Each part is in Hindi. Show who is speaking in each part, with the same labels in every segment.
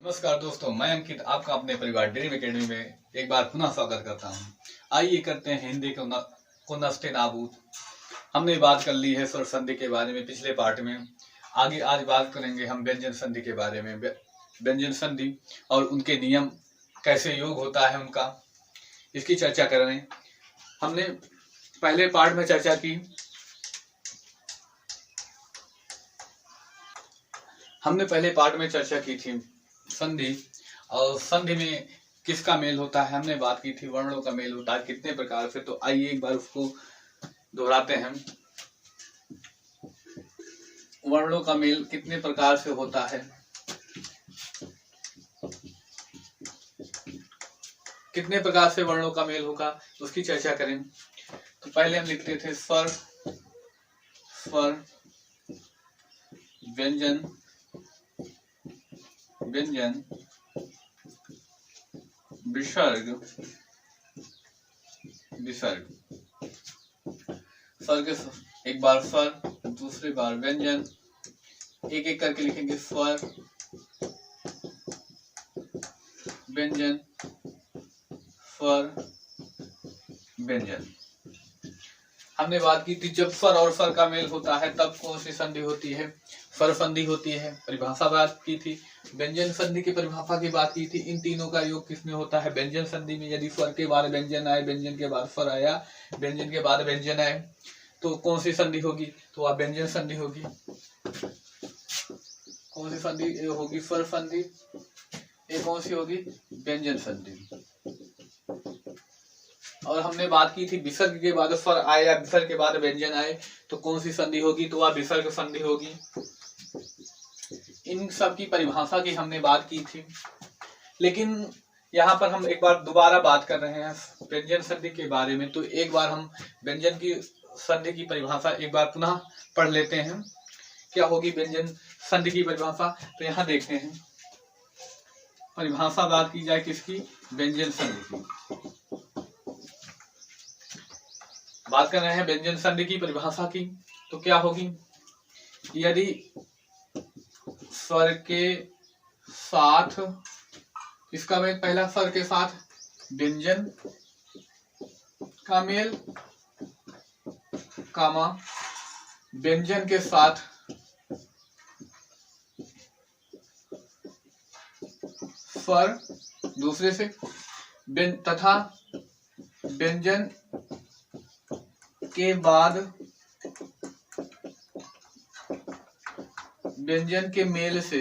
Speaker 1: नमस्कार दोस्तों, मैं अंकित आपका अपने परिवार ड्रीम एकेडमी में एक बार पुनः स्वागत करता हूं। आइए करते हैं हिंदी को नस्ते नाबूद। हमने बात कर ली है स्वर संधि के बारे में पिछले पार्ट में। आगे आज बात करेंगे हम व्यंजन संधि के बारे में। व्यंजन संधि और उनके नियम, कैसे योग होता है उनका, इसकी चर्चा कर रहे हैं। हमने पहले पार्ट में चर्चा की। हमने पहले पार्ट में चर्चा की थी संधि, और संधि में किसका मेल होता है हमने बात की थी। वर्णों का मेल होता है कितने प्रकार से। तो आइए एक बार उसको दोहराते हैं। वर्णों का मेल कितने प्रकार से होता है, कितने प्रकार से वर्णों का मेल होगा उसकी चर्चा करें। तो पहले हम लिखते थे स्वर, स्वर, व्यंजन, व्यंजन, विसर्ग, विसर्ग। स्वर के एक बार स्वर, दूसरी बार व्यंजन, एक एक करके लिखेंगे। स्वर, व्यंजन, स्वर, व्यंजन। हमने बात की थी जब स्वर और स्वर का मेल होता है तब कौन सी संधि होती है, स्वर संधि होती है। परिभाषा बात की थी, व्यंजन संधि की परिभाषा की बात की थी। इन तीनों का योग किसमें होता है, व्यंजन संधि में। यदि स्वर के बाद व्यंजन आए, व्यंजन के बाद स्वर आया, व्यंजन के बाद व्यंजन आए, तो कौन सी संधि होगी, तो वह व्यंजन संधि होगी। कौन सी संधि होगी, स्वर संधि। एक कौन सी होगी, व्यंजन संधि। और हमने बात की थी विसर्ग के बाद स्वर आए या विसर्ग के बाद व्यंजन आए तो कौन सी संधि होगी, तो वह विसर्ग संधि होगी। इन सब की परिभाषा की हमने बात की थी, लेकिन यहाँ पर हम एक बार दोबारा बात कर रहे हैं व्यंजन संधि के बारे में। तो एक बार हम व्यंजन की संधि की परिभाषा एक बार पुनः पढ़ लेते हैं। क्या होगी व्यंजन संधि की परिभाषा, तो यहाँ देखते हैं। परिभाषा बात की जाए किसकी, व्यंजन संधि की। बात कर रहे हैं व्यंजन संधि की परिभाषा की, तो क्या होगी, यदि स्वर के साथ इसका मेल, पहला स्वर के साथ व्यंजन का मेल, कामा व्यंजन के साथ स्वर दूसरे से, तथा व्यंजन के बाद व्यंजन के मेल से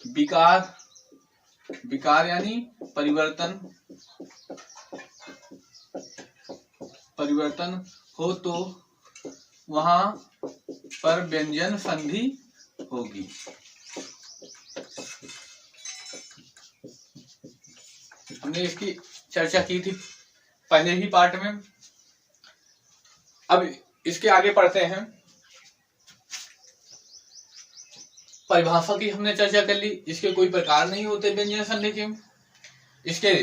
Speaker 1: विकार, विकार यानी परिवर्तन, परिवर्तन हो तो वहां पर व्यंजन संधि होगी। हमने इसकी चर्चा की थी पहले ही पार्ट में। अब इसके आगे पढ़ते हैं। परिभाषा की हमने चर्चा कर ली। इसके कोई प्रकार नहीं होते व्यंजन संधि के, इसके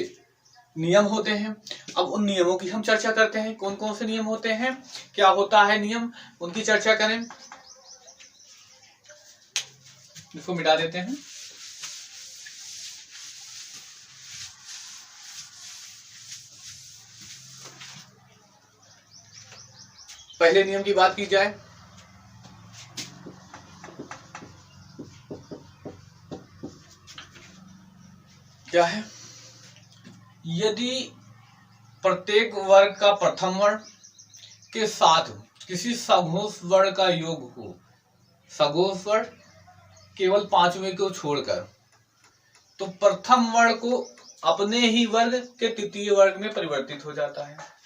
Speaker 1: नियम होते हैं। अब उन नियमों की हम चर्चा करते हैं। कौन कौन से नियम होते हैं, क्या होता है नियम, उनकी चर्चा करें। इसको मिटा देते हैं। पहले नियम की बात की जाए, क्या है, यदि प्रत्येक वर्ग का प्रथम वर्ण के साथ किसी सघोष वर्ण का योग हो, सघोष वर्ण केवल पांचवें को छोड़कर, तो प्रथम वर्ण को अपने ही वर्ग के तृतीय वर्ग में परिवर्तित हो जाता है।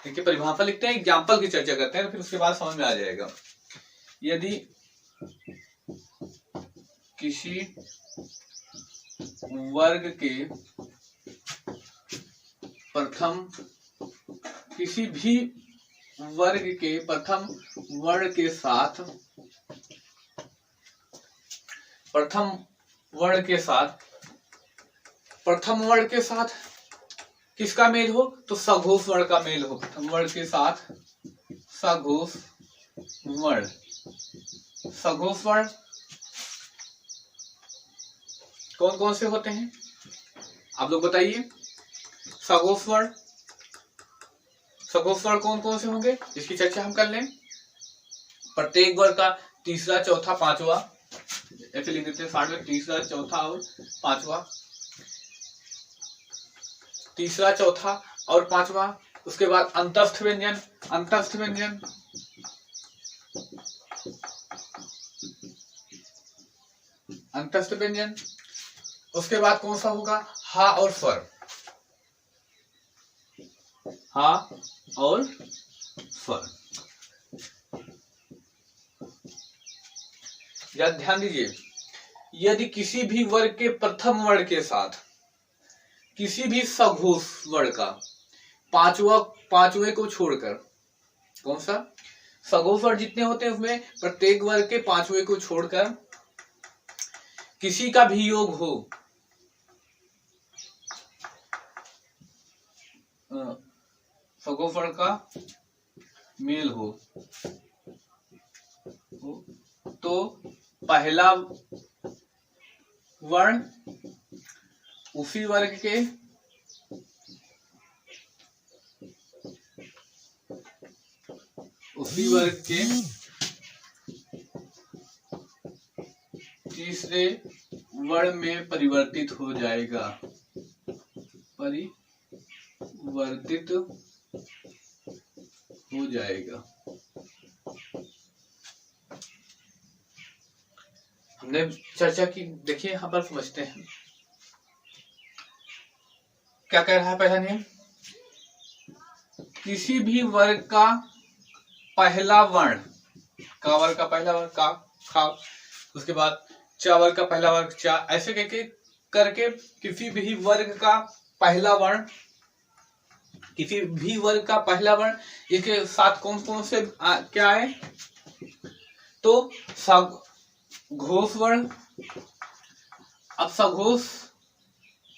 Speaker 1: देखिए परिभाषा लिखते हैं, एग्जाम्पल की चर्चा करते हैं, फिर उसके बाद समझ में आ जाएगा। यदि किसी वर्ग के प्रथम, किसी भी वर्ग के प्रथम वर्ण के साथ, प्रथम वर्ण के साथ, प्रथम वर्ण के साथ किसका मेल हो, तो सघोष वर्ण का मेल हो। प्रथम वर्ण के साथ सघोष वर्ण, सघोष वर्ण कौन कौन से होते हैं आप लोग बताइए। सघोष वर्ण कौन कौन से होंगे, इसकी चर्चा हम कर लें। प्रत्येक वर्ग का तीसरा, चौथा, पांचवा, ऐसे लिख देते हैं साइड में, तीसरा, चौथा और पांचवा, तीसरा, चौथा और पांचवा। उसके बाद अंतस्थ व्यंजन, उसके बाद कौन सा होगा, हा और स्वर, हा और स्वर। या ध्यान दीजिए, यदि किसी भी वर्ग के प्रथम वर्ण के साथ किसी भी सघोष वर्ण का पांचवे को छोड़कर, कौन सा, सघोष वर्ण जितने होते हैं उसमें प्रत्येक वर्ग के पांचवे को छोड़कर किसी का भी योग हो, सघोष वर्ण का मेल हो, तो पहला वर्ण उसी वर्ग के तीसरे वर्ण में परिवर्तित हो जाएगा, हमने चर्चा की। देखिए यहां पर समझते हैं क्या कह रहा है पहला नियम, किसी भी वर्ग का पहला वर्ण, का वर्ग का पहला वर्ण का, खा, उसके बाद चा वर्ग का पहला वर्ग चा, ऐसे करके किसी भी वर्ग का पहला वर्ण, इसके साथ कौन कौन से क्या है, तो सघोष वर्ण। अब सघोष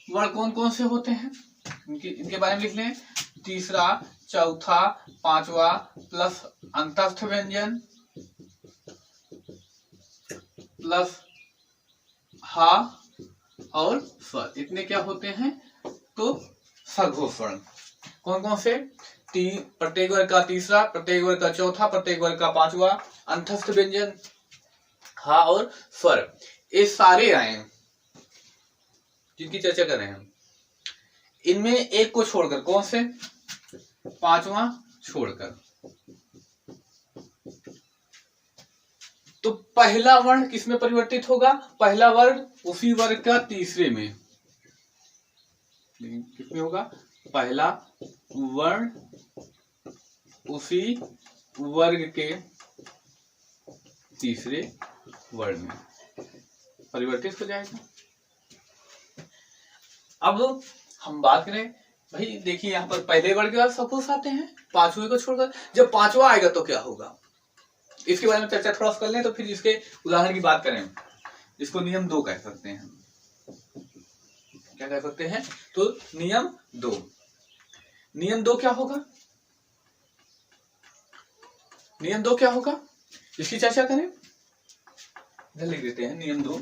Speaker 1: वर्ण कौन कौन से होते हैं, इनके बारे में लिख लें। तीसरा, चौथा, पांचवा प्लस अंतस्थ व्यंजन प्लस हा और स्वर, इतने क्या होते हैं, तो सघोष वर्ण। कौन कौन से, प्रत्येक वर्ग का तीसरा, प्रत्येक वर्ग का चौथा, प्रत्येक वर्ग का पांचवा, अंतस्थ व्यंजन, हा और स्वर, ये सारे आए जिनकी चर्चा कर रहे हैं। इनमें एक को छोड़कर, कौन से, पांचवा छोड़कर, तो पहला वर्ण किसमें परिवर्तित होगा, पहला वर्ग उसी वर्ग का तीसरे में, लेकिन किसमें होगा, पहला वर्ण उसी वर्ग के तीसरे वर्ण में परिवर्तित हो जाएगा। अब हम बात करें, भाई देखिए यहाँ पर पहले वर्ग के बाद सघोष आते हैं, पांचवे को छोड़कर, जब पांचवा आएगा तो क्या होगा, इसके बारे में चर्चा थोड़ा सा कर लें, तो फिर इसके उदाहरण की बात करें। इसको नियम 2 कह सकते हैं, क्या कह सकते हैं, तो नियम 2 क्या होगा, नियम 2 क्या होगा, इसकी चर्चा करें। इधर लिख देते हैं नियम 2।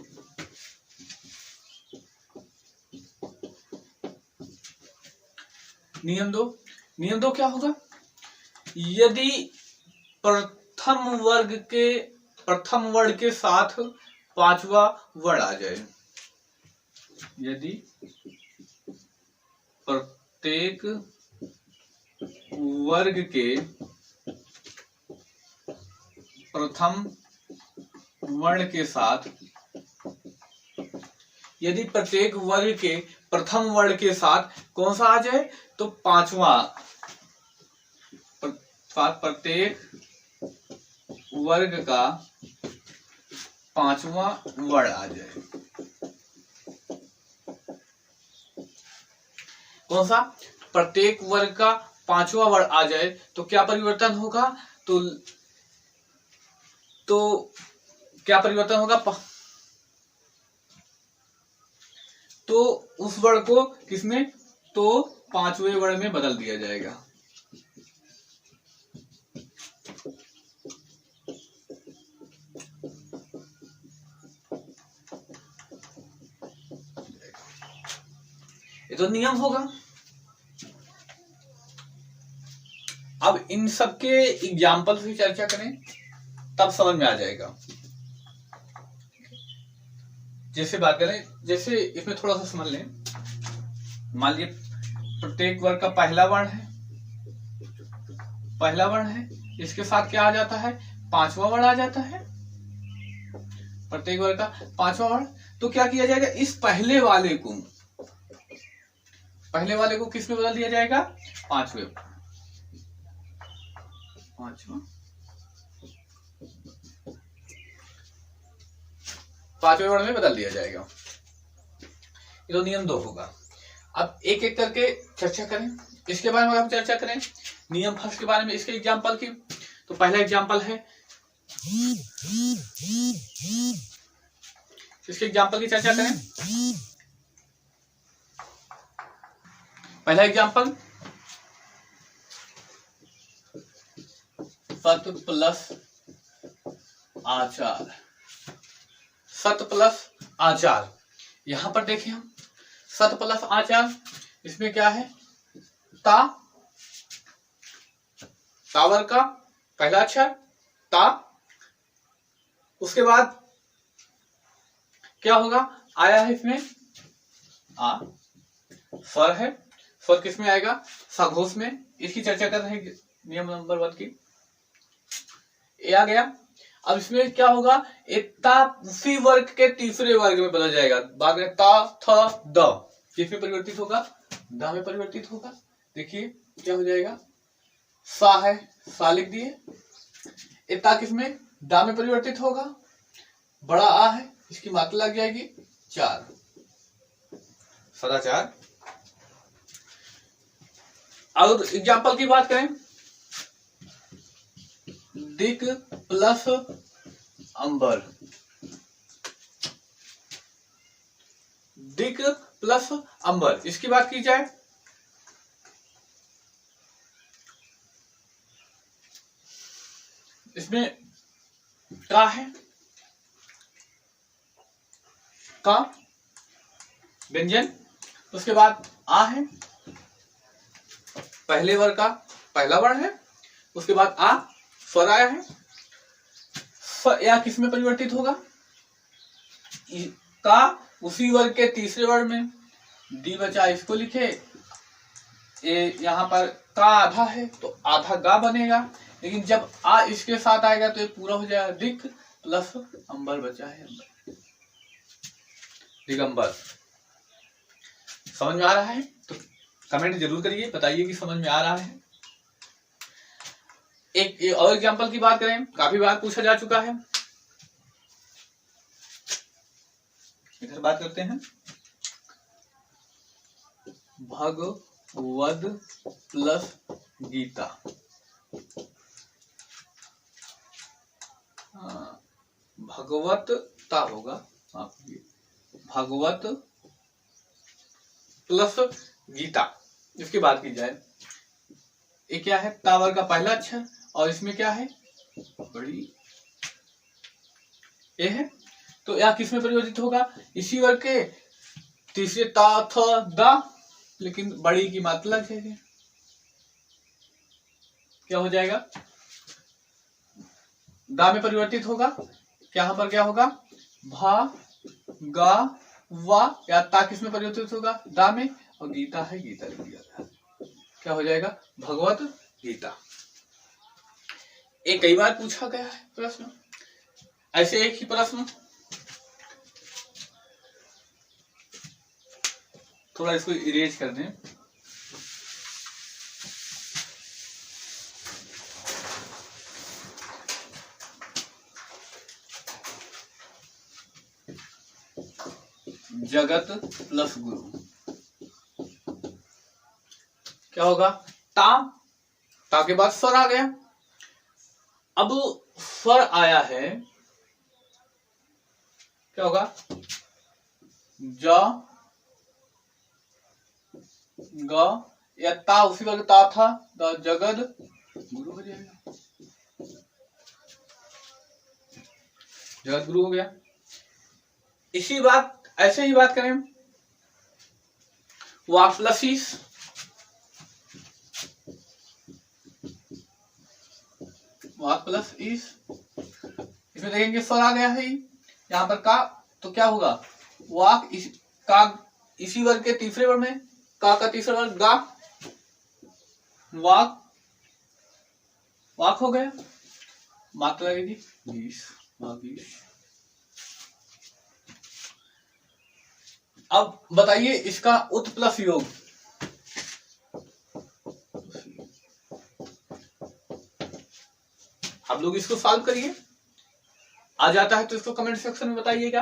Speaker 1: नियम दो क्या होगा, यदि प्रथम वर्ण के साथ पांचवा वर्ण आ जाए, यदि प्रत्येक वर्ग के प्रथम वर्ण के साथ, यदि प्रत्येक वर्ग के प्रथम वर्ण के साथ कौन सा आ जाए, तो पांचवा, प्रत्येक वर्ग का पांचवा वर्ण आ जाए, कौन सा, प्रत्येक वर्ग का पांचवा वर्ण आ जाए, तो क्या परिवर्तन होगा, तो क्या परिवर्तन होगा, तो उस वर्ण को किसमें, तो पांचवें वर्ण में बदल दिया जाएगा। ये तो नियम होगा। अब इन सबके एग्जाम्पल से चर्चा करें तब समझ में आ जाएगा। जैसे बात करें, जैसे इसमें थोड़ा सा समझ लें। मान लीजिए प्रत्येक वर्ग का पहला वर्ण है, इसके साथ क्या आ जाता है, पांचवा वर्ण आ जाता है। प्रत्येक वर्ग का पांचवा वर्ण, तो क्या किया जाएगा, इस पहले वाले को किस में बदल दिया जाएगा, पांचवे वर्ण में बदल दिया जाएगा। ये तो नियम 2 होगा। अब एक एक करके चर्चा करें, इसके बारे में हम चर्चा करें। नियम फर्स्ट के बारे में, इसके एग्जाम्पल की, तो पहला एग्जाम्पल है, इसके एग्जाम्पल की चर्चा करें। पहला एग्जाम्पल, सत प्लस आचार। सत प्लस आचार, यहां पर देखें हम, सत प्लस आचार, इसमें क्या है, तावर का पहला अक्षर ता, उसके बाद क्या होगा, आया है इसमें आ, स्वर है, स्वर किस में आएगा, सघोष में। इसकी चर्चा कर रहे हैं नियम नंबर 1 की। ये आ गया। अब इसमें क्या होगा, ता उसी वर्ग के तीसरे वर्ग में बदल जाएगा। बाद में ता थ द किसमें परिवर्तित होगा, द में परिवर्तित होगा। देखिए क्या हो जाएगा, सा है, सा लिख दिए। इता किसमें, दा में परिवर्तित होगा। बड़ा आ है, इसकी मात्रा लग जाएगी 4, सदाचार। अब एग्जाम्पल की बात करें, दिक प्लस अंबर। दिक प्लस अंबर, इसकी बात की जाए, इसमें का है, का व्यंजन, उसके बाद आ है, पहले वर्ग का पहला वर्ण है, उसके बाद आ, स्वर आया है। या किस में परिवर्तित होगा, का उसी वर्ग के तीसरे वर्ण में। डी बचा, इसको लिखे, ये यहाँ पर का आधा है तो आधा गा बनेगा, लेकिन जब आ इसके साथ आएगा तो ये पूरा हो जाएगा, दिक प्लस अंबर बचा है, दिगंबर। समझ में आ रहा है तो कमेंट जरूर करिए, बताइए कि समझ में आ रहा है। एक और एग्जांपल की बात करें, काफी बार पूछा जा चुका है, इधर बात करते हैं। भगवद प्लस गीता। भगवतता होगा, भगवत प्लस गीता। इसकी बात की जाए, ये क्या है, तावर का पहला अक्षर, और इसमें क्या है, बड़ी ए है, तो यह किसमें परिवर्तित होगा, इसी वर्ग के तीसरे ता थ दा, लेकिन बड़ी की मात्रा है, क्या हो जाएगा, दा में परिवर्तित होगा। यहाँ पर क्या होगा, भा गा वा, या ता किसमें परिवर्तित होगा, दा में, और गीता है, गीता लिख दिया था, क्या हो जाएगा, भगवत गीता। एक कई बार पूछा गया है प्रश्न, ऐसे एक ही प्रश्न, थोड़ा इसको इरेज कर दें। जगत प्लस गुरु, क्या होगा, ता के बाद स्वर आ गया। अब स्वर आया है, क्या होगा, ज ग, या ता उसी वर्ग ता था, जगद गुरु हो जाएगा, जगत गुरु हो गया। इसी बात, ऐसे ही बात करें, वाक प्लस ईस, वाक प्लस ईस, इसमें देखेंगे स्वर आ गया है यहाँ पर का, तो क्या होगा वाक का इसी वर्ग के तीसरे वर्ग में, का तीसरा वर्ग गा, वाक, वाक हो गया, मात्रा लगेगी 20, वाक 20। अब बताइए इसका उत प्लस योग, आप लोग इसको सॉल्व करिए, आ जाता है तो इसको कमेंट सेक्शन में बताइएगा,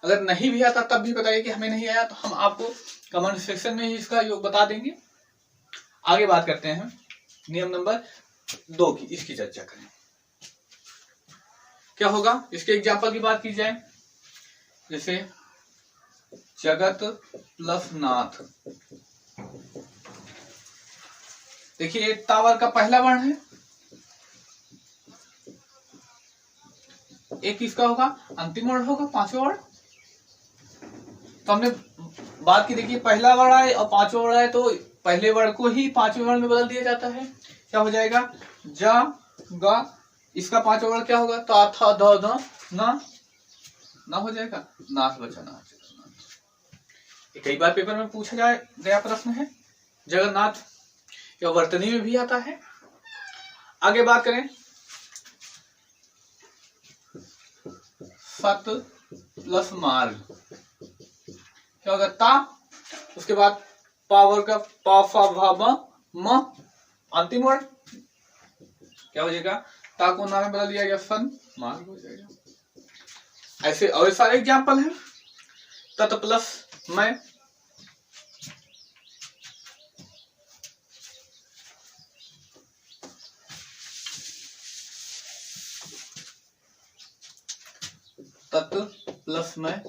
Speaker 1: अगर नहीं भी आता तब भी बताइए कि हमें नहीं आया, तो हम आपको कमेंट सेक्शन में ही इसका योग बता देंगे। आगे बात करते हैं नियम नंबर 2 की, इसकी चर्चा करें। क्या होगा, इसके एग्जाम्पल की बात की जाए, जैसे जगत प्लस नाथ। देखिए टावर का पहला वर्ण है, एक किसका होगा, अंतिम वर्ण होगा, पांचवा वर्ण। तो हमने बात की, देखिए पहला वर्ण आए और पांचवा वर्ण आए तो पहले वर्ण को ही पांचवें वर्ण में बदल दिया जाता है। क्या हो जाएगा, जा गा, इसका पांचवा वर्ण क्या होगा, ता था ध ध ना हो जाएगा, नाथ बचा नाथ। कई बार पेपर में पूछा गया प्रश्न है जगन्नाथ, या वर्तनी में भी आता है। आगे बात करें, सत प्लस मार्ग, क्या होगा, ता, उसके बाद पावर का पा फा भा म, अंतिम वर्ण क्या हो जाएगा, ता को नाम में बदल दिया गया, सन, मार्ग हो जाएगा। ऐसे और सारे एग्जाम्पल हैं। तत् प्लस मैं, तत्व प्लस में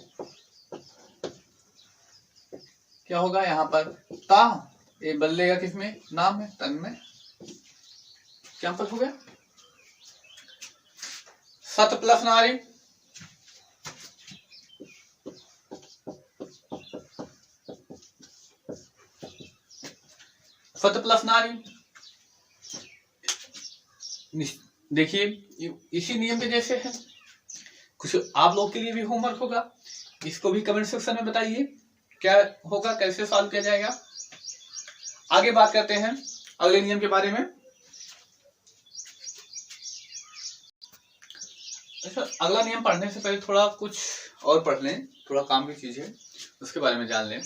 Speaker 1: क्या होगा, यहाँ पर ता, ये बदलेगा किसमें, नाम में, तन में। एग्जाम्पल हो गया। सत प्लस नारी, सत प्लस नारी, देखिए इसी नियम के जैसे है, कुछ आप लोग के लिए भी होमवर्क होगा, इसको भी कमेंट सेक्शन में बताइए क्या होगा, कैसे सॉल्व किया जाएगा। आगे बात करते हैं अगले नियम के बारे में। अच्छा, अगला नियम पढ़ने से पहले थोड़ा कुछ और पढ़ लें, थोड़ा काम की चीज है उसके बारे में जान लें।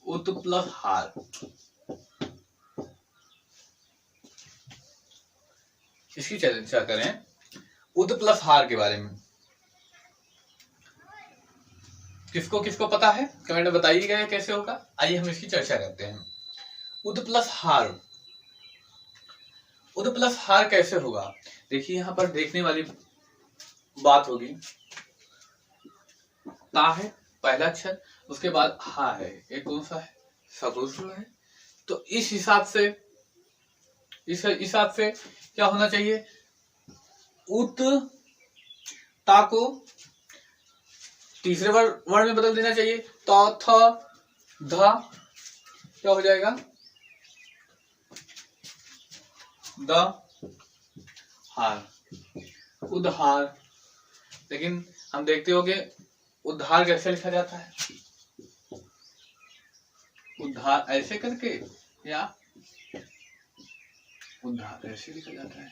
Speaker 1: उत प्लस हार, इसकी चर्चा करें। उत प्लस हार के बारे में किसको किसको पता है कमेंट में बताइएगा कैसे होगा। आइए हम इसकी चर्चा करते हैं। उत प्लस हार, उत प्लस हार कैसे होगा, देखिए यहाँ पर देखने वाली बात होगी, ता है पहला अक्षर, उसके बाद हा है, एक कौन सा है, सपुरुष है। तो इस हिसाब से क्या होना चाहिए, उत ता को तीसरे वर्ण में बदल देना चाहिए, ता था धा, क्या हो जाएगा, द हार, उद्हार। लेकिन हम देखते होंगे उद्धार कैसे लिखा जाता है, उद्धार ऐसे करके या उद्धार ऐसे लिखा जाता है।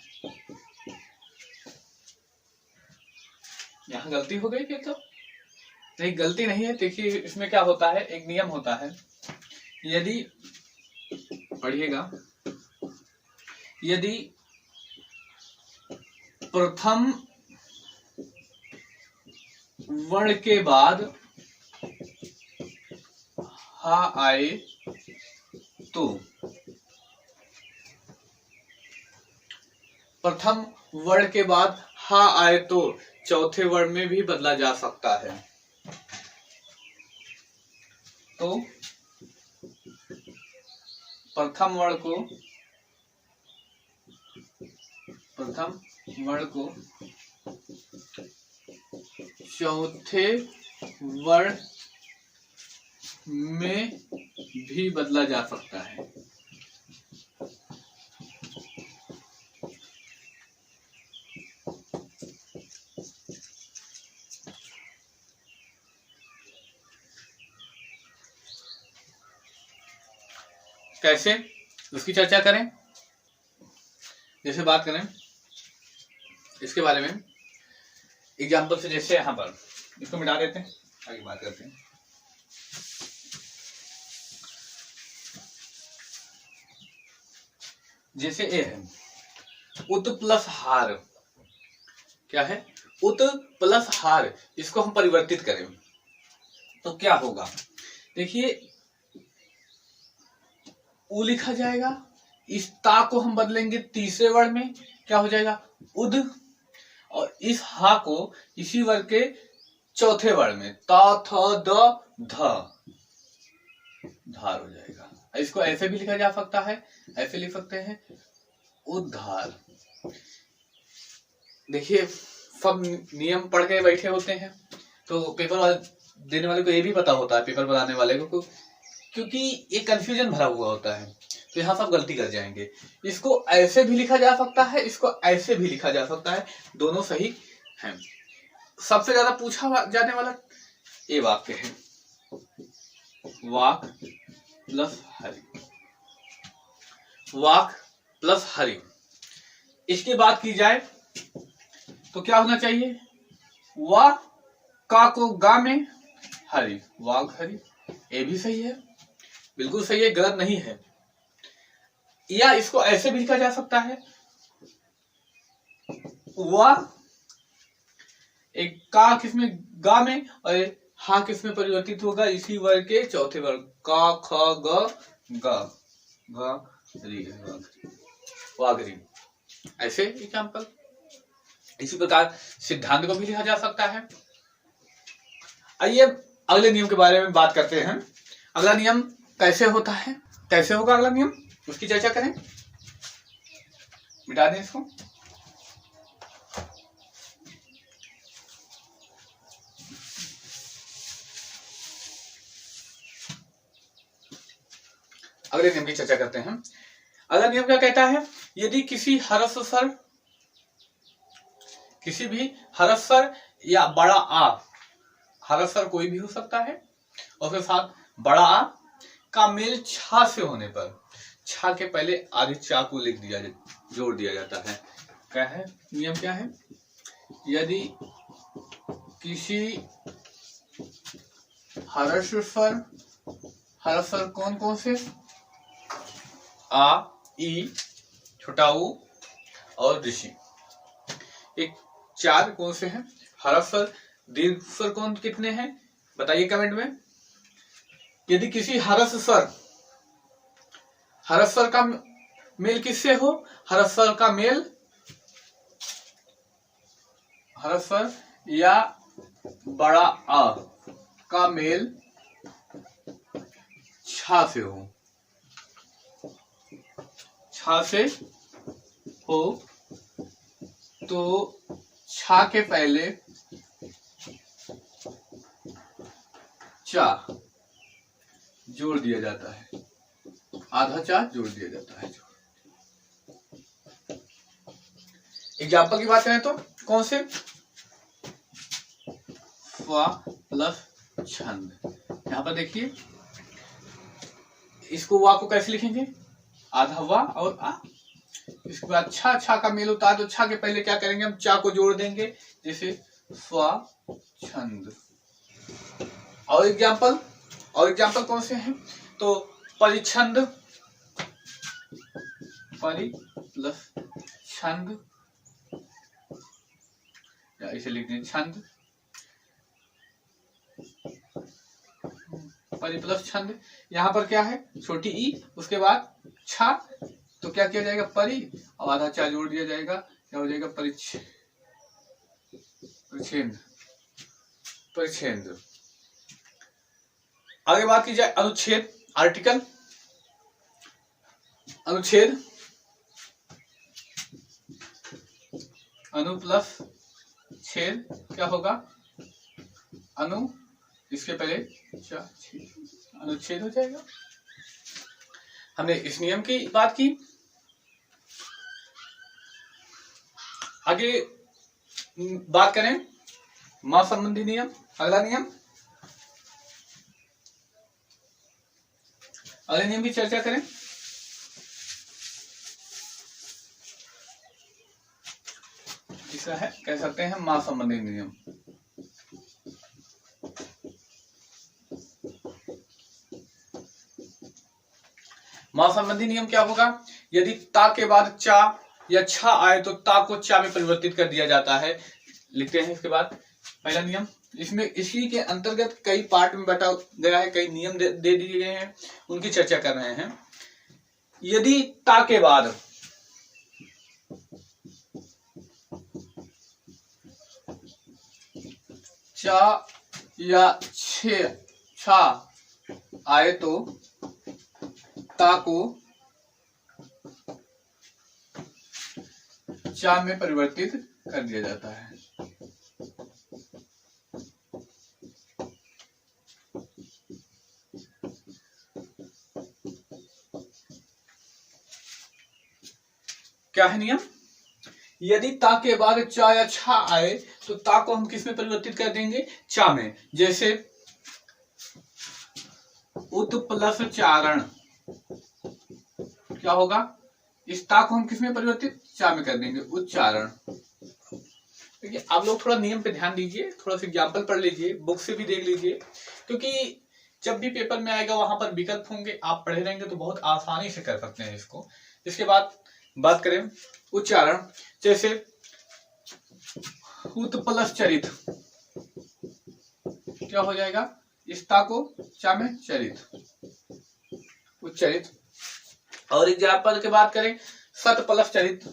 Speaker 1: यहाँ गलती हो गई क्या, तो नहीं गलती नहीं है। देखिए इसमें क्या होता है, एक नियम होता है, यदि पढ़िएगा, यदि प्रथम वर्ण के बाद हा आए तो प्रथम वर्ण के बाद हा आए तो चौथे वर्ण में भी बदला जा सकता है। तो प्रथम वर्ण को चौथे वर्ण में भी बदला जा सकता है। कैसे, उसकी चर्चा करें। जैसे बात करें इसके बारे में एग्जाम्पल से, जैसे यहां पर इसको मिटा देते हैं, आगे बात करते हैं। जैसे ए है उत प्लस हार, क्या है, उत प्लस हार, इसको हम परिवर्तित करें तो क्या होगा, देखिए उ लिखा जाएगा, इस ता को हम बदलेंगे तीसरे वर्ण में, क्या हो जाएगा उद, और इस हा को इसी वर्ग के चौथे वर्ण में ता थ द ध, धार हो जाएगा। इसको ऐसे भी लिखा जा सकता है, ऐसे लिख सकते हैं उद्धार। देखिए सब नियम पढ़ के बैठे होते हैं, तो पेपर देने वाले को ये भी पता होता है, पेपर बनाने वाले को, क्योंकि ये कंफ्यूजन भरा हुआ होता है, तो यहाँ सब गलती कर जाएंगे। इसको ऐसे भी लिखा जा सकता है, इसको ऐसे भी लिखा जा सकता है, दोनों सही हैं। सबसे ज्यादा पूछा जाने वाला ये वाक्य है, वाक प्लस हरि, वाक प्लस हरि। इसकी बात की जाए तो क्या होना चाहिए, वा का को गा में हरि, वाग हरि, ये भी सही है, बिल्कुल सही है, गलत नहीं है। या इसको ऐसे भी लिखा जा सकता है, वा एक का किसमें गा में और हा किसमें परिवर्तित होगा, इसी वर्ग के चौथे वर्ग, का ख ग ग री, वागरी। ऐसे एग्जाम्पल। इसी प्रकार सिद्धांत को भी लिखा जा सकता है। आइए अगले नियम के बारे में बात करते हैं। अगला नियम कैसे होता है, कैसे होगा अगला नियम, उसकी चर्चा करें। मिटा दें इसको। अगले नियम की चर्चा करते हैं। अगला नियम क्या कहता है, यदि किसी हरस स्वर, किसी भी हरस स्वर या बड़ा आ, हरस स्वर कोई भी हो सकता है, और उसके साथ बड़ा आ का मेल छा से होने पर, छा के पहले आगे चा को लिख दिया, जोड़ दिया जाता है। क्या है नियम, क्या है, यदि किसी हरस स्वर, हरस स्वर कौन कौन से, आ, ई, छोटा ऊ और ऋषि, एक चार कौन से हैं हरस स्वर। दीर्घ स्वर कौन कितने हैं बताइए कमेंट में। यदि किसी हरस स्वर का मेल किससे हो, हरस स्वर का मेल, हरस स्वर या बड़ा आ का मेल छा से हो, छा से हो तो छा के पहले चा जोड़ दिया जाता है, आधा चा जोड़ दिया जाता है। एग्जाम्पल की बात करें तो कौन से, वा प्लस छंद। यहां पर देखिए इसको वा को कैसे लिखेंगे, आधा वा और आ, इसके बाद छा, छा का मेल होता है तो छा के पहले क्या करेंगे, हम चा को जोड़ देंगे, जैसे स्वा छंद। और एग्जाम्पल कौन से हैं, तो परिछंद, परि प्लस छंद, या इसे लिख दें छंद, परि प्लस छंद। यहाँ पर क्या है, छोटी ई, उसके बाद छा, तो क्या किया जाएगा परि और आधा चा जोड़ दिया जाएगा, क्या हो जाएगा, परिच्छेद। आगे बात की जाए अनुच्छेद, आर्टिकल, अनुच्छेद, अनु प्लस छेद क्या होगा, अनु, इसके पहले अनुच्छेद हो जाएगा। हमने इस नियम की बात की। आगे बात करें माप संबंधी नियम, अगला नियम, अगले नियम की चर्चा करें। तीसरा है, कह सकते हैं माप संबंधी नियम। माप संबंधी नियम क्या होगा, यदि ता के बाद चा या छा आए तो ता को चा में परिवर्तित कर दिया जाता है। लिखते हैं इसके बाद पहला नियम। इसमें इसी के अंतर्गत कई पार्ट में बटा गया है, कई नियम दे दिए गए हैं, उनकी चर्चा कर रहे हैं। यदि ता के बाद चा या छा आए तो ता को चा में परिवर्तित कर दिया जाता है। क्या है नियम, यदि ता के बाद चा या छा आए तो ता को हम किस में परिवर्तित कर देंगे, चा में। जैसे उत्प्लस चारण क्या होगा, इस ता को हम किस में परिवर्तित, चा में कर देंगे, उच्चारण। देखिए आप लोग थोड़ा नियम पे ध्यान दीजिए, थोड़ा सा एग्जाम्पल पढ़ लीजिए, बुक से भी देख लीजिए, क्योंकि जब भी पेपर में आएगा वहां पर विकल्प होंगे, आप पढ़े रहेंगे तो बहुत आसानी से कर सकते हैं इसको। इसके बाद बात करें उच्चारण, जैसे उत्प्लसचरित क्या हो जाएगा, इस ता को चा में चरित, उच्चरित। और एग्जाम्पल की बात करें सतप्लसचरित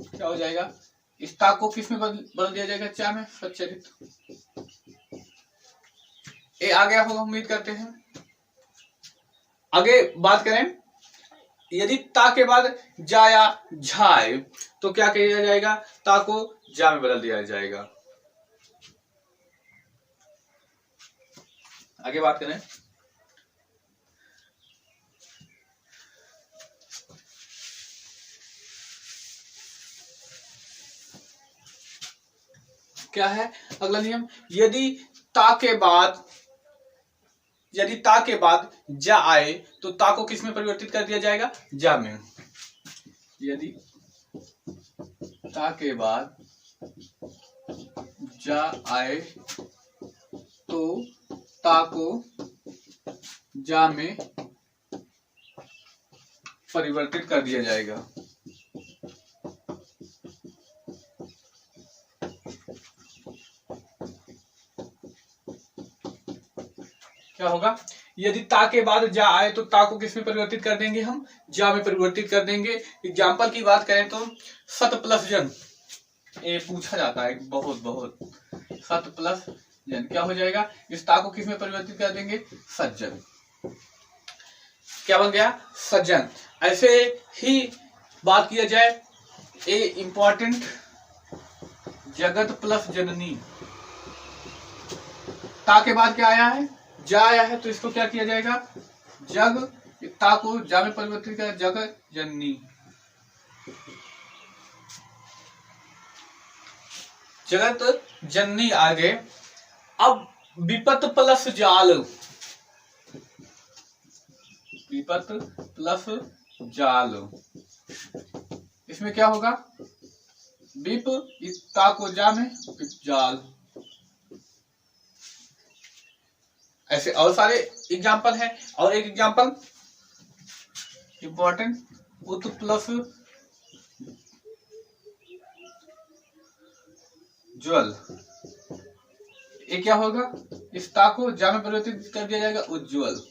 Speaker 1: क्या हो जाएगा, इस ता को किस में बदल दिया जाएगा, चा में, सच्चरित। ये आ गया होगा उम्मीद करते हैं। आगे बात करें, यदि ता के बाद जा या झाए तो क्या किया जाएगा, ता को जा में बदल दिया जाएगा। आगे बात करें, क्या है अगला नियम, यदि ता के बाद जा आए तो ता को किस में परिवर्तित कर दिया जाएगा, जा में। यदि ता के बाद जा आए तो ता को जा में परिवर्तित कर दिया जाएगा। क्या होगा, यदि ता के बाद जा आए तो ता को किस में परिवर्तित कर देंगे, हम जा में परिवर्तित कर देंगे। एग्जाम्पल की बात करें तो सत प्लस जन, ये पूछा जाता है बहुत सत प्लस जन क्या हो जाएगा, इस ता को किस में परिवर्तित कर देंगे, सज्जन। क्या बन गया, सज्जन। ऐसे ही बात किया जाए ए इंपॉर्टेंट जगत प्लस जननी, ता के बाद क्या आया है, जा आया है, तो इसको क्या किया जाएगा, जग, ता को जा में परिवर्तित किया, जगत जननी। जगत जननी आगे। अब विपत प्लस जाल, विपत प्लस जाल, इसमें क्या होगा, विप, ता को जा में, जाल। ऐसे और सारे एग्जाम्पल हैं। और एक एग्जाम्पल इंपॉर्टेंट, उत प्लस ज्वल, ये क्या होगा, इस ता को जा में परिवर्तित कर दिया जाएगा, उज्ज्वल।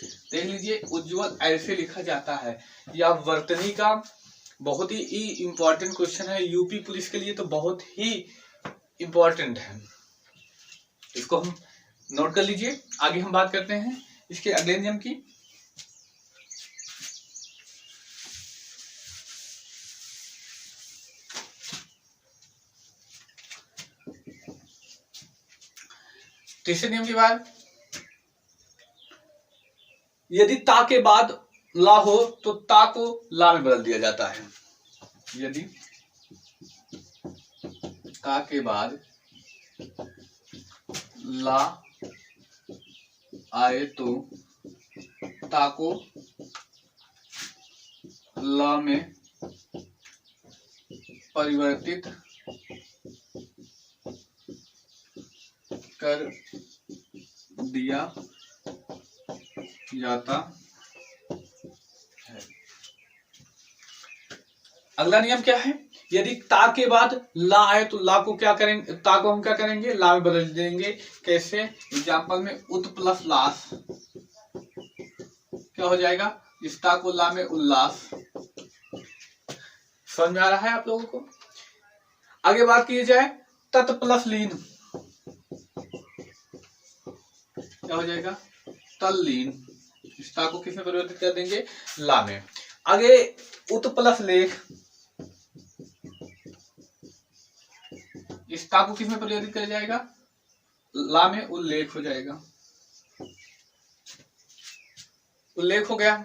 Speaker 1: देख लीजिए, उज्ज्वल ऐसे लिखा जाता है। यह वर्तनी का बहुत ही इम्पोर्टेंट क्वेश्चन है, यूपी पुलिस के लिए तो बहुत ही इम्पोर्टेंट है। इसको हम नोट कर लीजिए। आगे हम बात करते हैं इसके अगले नियम की। तीसरे नियम की बात, यदि ता के बाद ला हो तो ता को ला में बदल दिया जाता है। यदि ता के बाद ला आए तो ता को ला में परिवर्तित कर दिया जाता है। अगला नियम क्या है, यदि ता के बाद ला आए तो ला को क्या करेंगे, ता को हम क्या करेंगे, ला में बदल देंगे। कैसे? एग्जाम्पल में उत प्लस लास क्या हो जाएगा, इस ता को ला में उल्लास। समझ में आ रहा है आप लोगों को? आगे बात की जाए, तत् प्लस लीन क्या हो जाएगा, तल्लीन। इस ता को किस में परिवर्तित कर देंगे, ला में। आगे उत प्लस लेख, इस ता को किस में परिवर्तित कर जाएगा, ला में उल्लेख हो जाएगा, उल्लेख हो गया।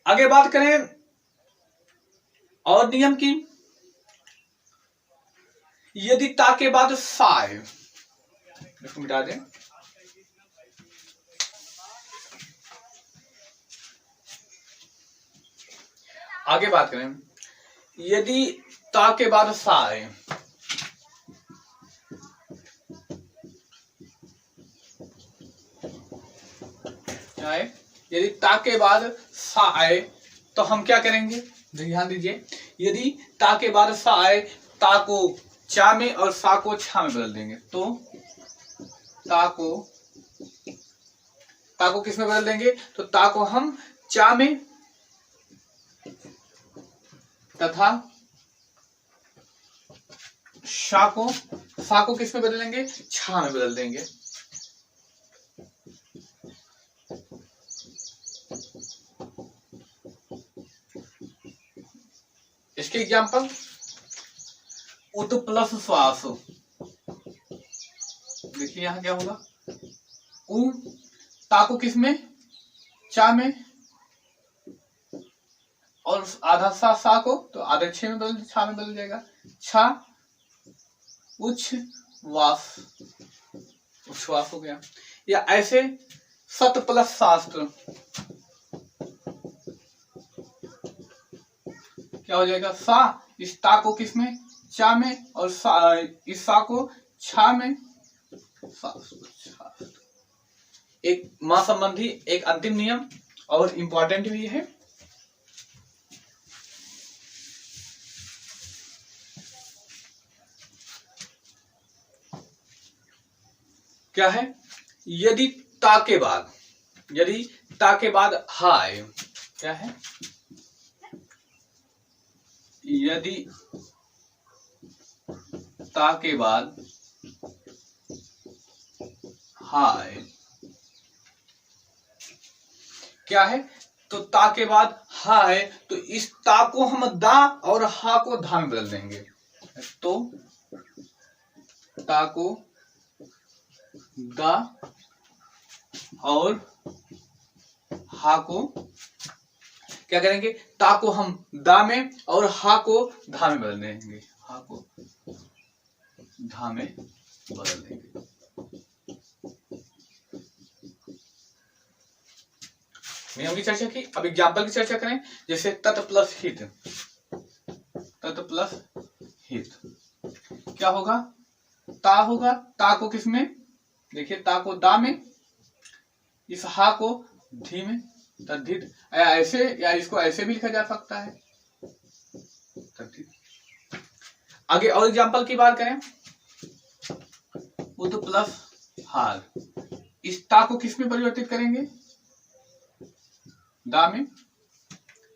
Speaker 1: आगे बात करें और नियम की, यदि ता के बाद सा है, इसको मिटा दें। आगे बात करें, यदि ता के बाद सा है, क्या है, यदि ता के बाद सा आए तो हम क्या करेंगे, ध्यान दीजिए। यदि ता के बाद सा आए, ता को चा में और सा को छा में बदल देंगे। तो ता को किस में बदल देंगे, तो ता को हम चा में तथा सा को किस में बदलेंगे, छा में बदल देंगे। इसके एग्जाम्पल, उत प्लस श्वास, देखिए यहां क्या होगा, उ ता को किस में, चा में, और आधा सा को तो आधा छे में बदल, छा में बदल जाएगा, छा उच्छ्वास, उच्छ्वास हो गया। या ऐसे सत प्लस शास्त्र क्या हो जाएगा, सा, इस ता को किस में, चा में, और इस सा को छा में, एक मां संबंधी एक अंतिम नियम और इंपॉर्टेंट भी है। क्या है, यदि ता के बाद हाय, क्या है, यदि ता के बाद हाय, क्या है, तो ता के बाद हा है तो इस ता को हम दा और हा को धा में बदल देंगे। तो ता को दा और हा को क्या करेंगे, ता को हम दा में और हा को धा में बदल देंगे, हा को धा में बदल देंगे। नियम की चर्चा की, अब एग्जाम्पल की चर्चा करें। जैसे तत् प्लस हित, तत् प्लस हित क्या होगा, ता होगा, ता को किस में, देखिए ता को दा में, इस हा को धी में, तद्धित। ऐसे या इसको ऐसे भी लिखा जा सकता है, तद्धित। आगे और एग्जाम्पल की बात करें, उत प्लस हार, इस ता को किस में परिवर्तित करेंगे, दा में,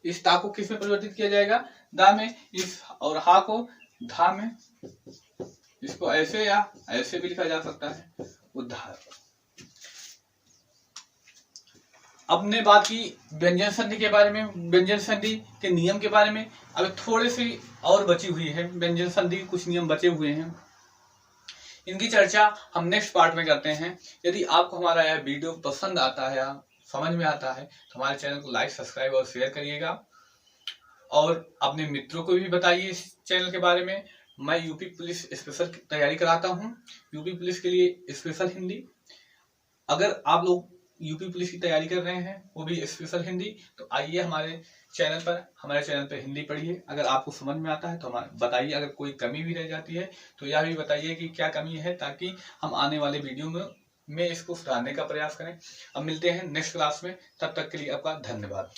Speaker 1: इस ता को किस में परिवर्तित किया जाएगा, दा में, इस और हा को धा में, इसको ऐसे या ऐसे भी लिखा जा सकता है, उद्धार। अब ने बात की व्यंजन संधि के बारे में, व्यंजन संधि के नियम के बारे में। अब थोड़े सी और बची हुई है व्यंजन संधि के, कुछ नियम बचे हुए हैं, इनकी चर्चा हम नेक्स्ट पार्ट में करते हैं। यदि आपको हमारा यह वीडियो पसंद आता है या समझ में आता है तो हमारे चैनल को लाइक, सब्सक्राइब और शेयर करिएगा और अपने मित्रों को भी बताइए इस चैनल के बारे में। मैं यूपी पुलिस स्पेशल की तैयारी कराता हूँ, यूपी पुलिस के लिए स्पेशल हिंदी। अगर आप लोग यूपी पुलिस की तैयारी कर रहे हैं, वो भी स्पेशल हिंदी, तो आइए हमारे चैनल पर हिंदी पढ़िए। अगर आपको समझ में आता है तो हमारे बताइए, अगर कोई कमी भी रह जाती है तो यह भी बताइए कि क्या कमी है, ताकि हम आने वाले वीडियो में इसको सुधारने का प्रयास करें। अब मिलते हैं नेक्स्ट क्लास में, तब तक के लिए आपका धन्यवाद।